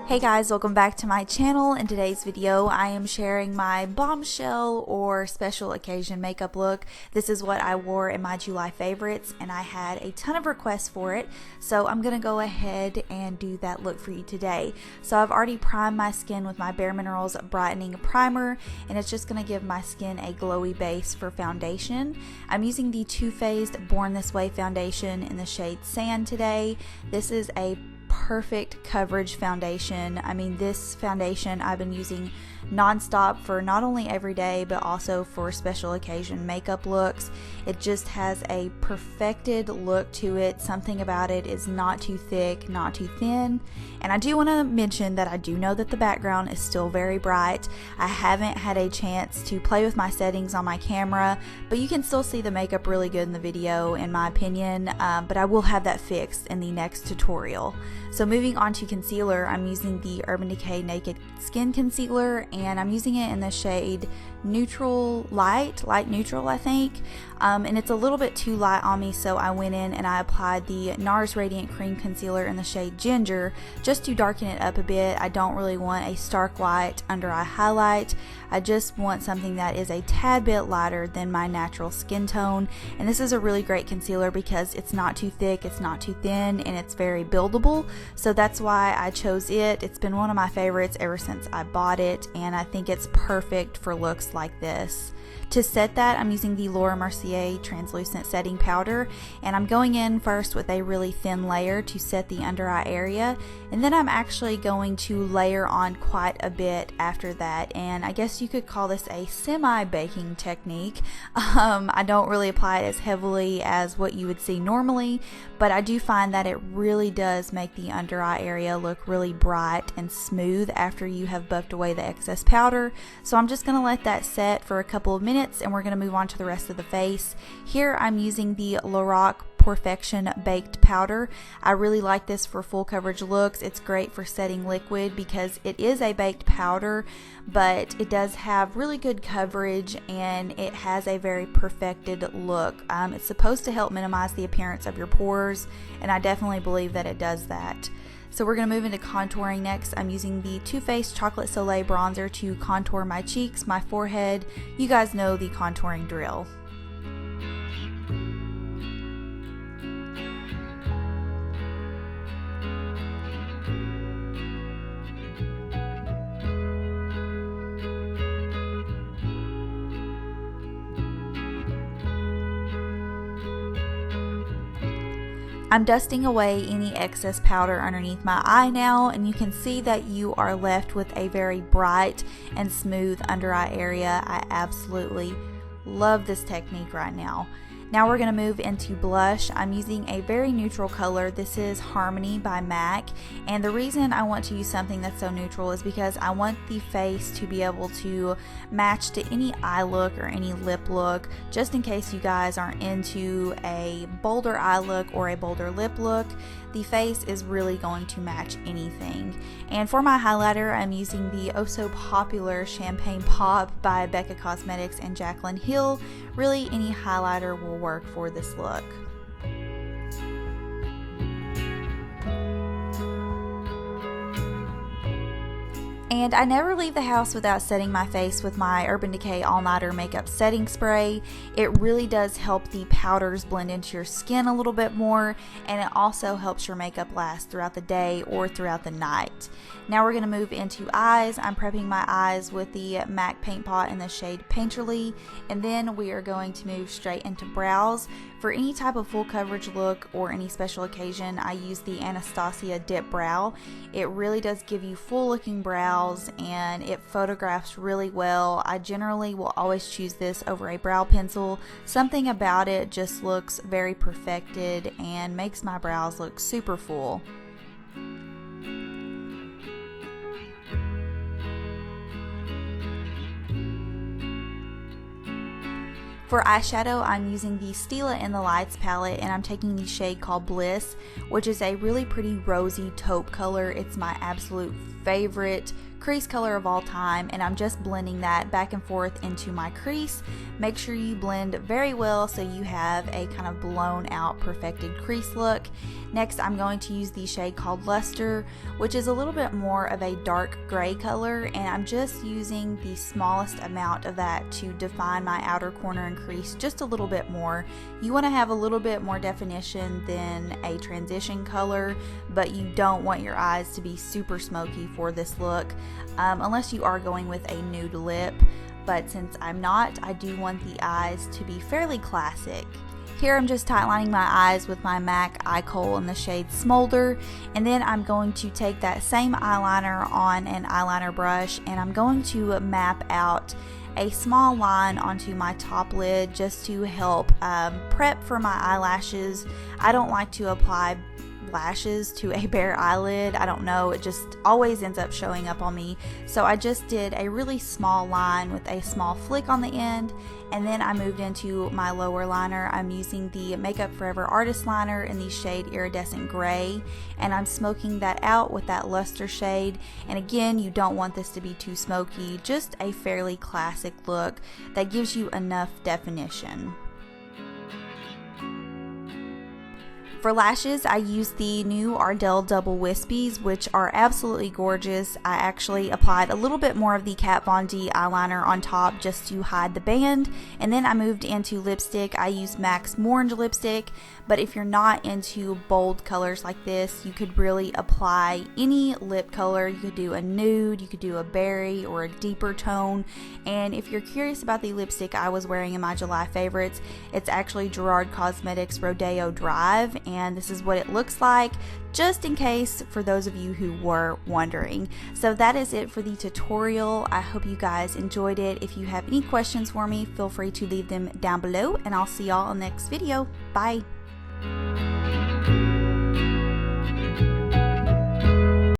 Hey guys, welcome back to my channel. In today's video, I am sharing my bombshell or special occasion makeup look. This is what I wore in my July favorites and I had a ton of requests for it. So I'm gonna go ahead and do that look for you today. So I've already primed my skin with my Bare Minerals Brightening Primer and it's just gonna give my skin a glowy base for foundation. I'm using the Too Faced Born This Way foundation in the shade Sand today. This is a perfect coverage foundation. I mean, this foundation I've been using non-stop for not only every day but also for special occasion makeup looks. It just has a perfected look to it. Something about it is not too thick, not too thin. And I do want to mention that I do know that the background is still very bright. I haven't had a chance to play with my settings on my camera, but you can still see the makeup really good in the video in my opinion, but I will have that fixed in the next tutorial. So moving on to concealer, I'm using the Urban Decay Naked Skin Concealer and I'm using it in the shade Neutral Light Neutral I think, and it's a little bit too light on me, so I went in and I applied the NARS Radiant Cream Concealer in the shade Ginger just to darken it up a bit. I don't really want a stark white under eye highlight. I just want something that is a tad bit lighter than my natural skin tone, and this is a really great concealer because it's not too thick, it's not too thin, and it's very buildable, so that's why I chose it. It's been one of my favorites ever since I bought it, and I think it's perfect for looks like this. To set that, I'm using the Mercier translucent setting powder, and I'm going in first with a really thin layer to set the under eye area, and then I'm actually going to layer on quite a bit after that, and I guess you could call this a semi-baking technique. I don't really apply it as heavily as what you would see normally, but I do find that it really does make the under eye area look really bright and smooth after you have buffed away the excess powder. So I'm just going to let that set for a couple of minutes and we're going to move on to the rest of the face. Here I'm using the LORAC Porefection Baked Powder. I really like this for full coverage looks. It's great for setting liquid because it is a baked powder, but it does have really good coverage and it has a very perfected look. It's supposed to help minimize the appearance of your pores, and I definitely believe that it does that. So we're going to move into contouring next. I'm using the Too Faced Chocolate Soleil bronzer to contour my cheeks, my forehead. You guys know the contouring drill. I'm dusting away any excess powder underneath my eye now, and you can see that you are left with a very bright and smooth under eye area. I absolutely love this technique right now. Now we're going to move into blush. I'm using a very neutral color. This is Harmony by MAC, and the reason I want to use something that's so neutral is because I want the face to be able to match to any eye look or any lip look, just in case you guys aren't into a bolder eye look or a bolder lip look. The face is really going to match anything. And for my highlighter, I'm using the oh so popular Champagne Pop by Becca Cosmetics and Jaclyn Hill. Really, any highlighter will work for this look. And I never leave the house without setting my face with my Urban Decay All Nighter Makeup Setting Spray. It really does help the powders blend into your skin a little bit more, and it also helps your makeup last throughout the day or throughout the night. Now we're going to move into eyes. I'm prepping my eyes with the MAC Paint Pot in the shade Painterly, and then we are going to move straight into brows. For any type of full coverage look or any special occasion, I use the Anastasia Dip Brow. It really does give you full looking brows and it photographs really well. I generally will always choose this over a brow pencil. Something about it just looks very perfected and makes my brows look super full. For eyeshadow, I'm using the Stila in the Lights palette, and I'm taking the shade called Bliss, which is a really pretty rosy taupe color. It's my absolute favorite crease color of all time, and I'm just blending that back and forth into my crease. Make sure you blend very well so you have a kind of blown out perfected crease look. Next, I'm going to use the shade called Luster, which is a little bit more of a dark gray color, and I'm just using the smallest amount of that to define my outer corner and crease just a little bit more. You want to have a little bit more definition than a transition color, but you don't want your eyes to be super smoky for this look, unless you are going with a nude lip. But since I'm not, I do want the eyes to be fairly classic. Here I'm just tightlining my eyes with my MAC Eye Kohl in the shade Smolder, and then I'm going to take that same eyeliner on an eyeliner brush, and I'm going to map out a small line onto my top lid just to help prep for my eyelashes. I don't like to apply lashes to a bare eyelid. I don't know, it just always ends up showing up on me. So I just did a really small line with a small flick on the end, and then I moved into my lower liner. I'm using the Makeup Forever Artist Liner in the shade Iridescent Gray, and I'm smoking that out with that Luster shade. And again, you don't want this to be too smoky, just a fairly classic look that gives you enough definition. For lashes, I used the new Ardell Double Whispies, which are absolutely gorgeous. I actually applied a little bit more of the Kat Von D eyeliner on top just to hide the band, and then I moved into lipstick. I used MAC's Morange Lipstick, but if you're not into bold colors like this, you could really apply any lip color. You could do a nude, you could do a berry, or a deeper tone. And if you're curious about the lipstick I was wearing in my July favorites, it's actually Gerard Cosmetics Rodeo Drive, and this is what it looks like, just in case for those of you who were wondering. So that is it for the tutorial. I hope you guys enjoyed it. If you have any questions for me, feel free to leave them down below, and I'll see y'all in the next video. Bye.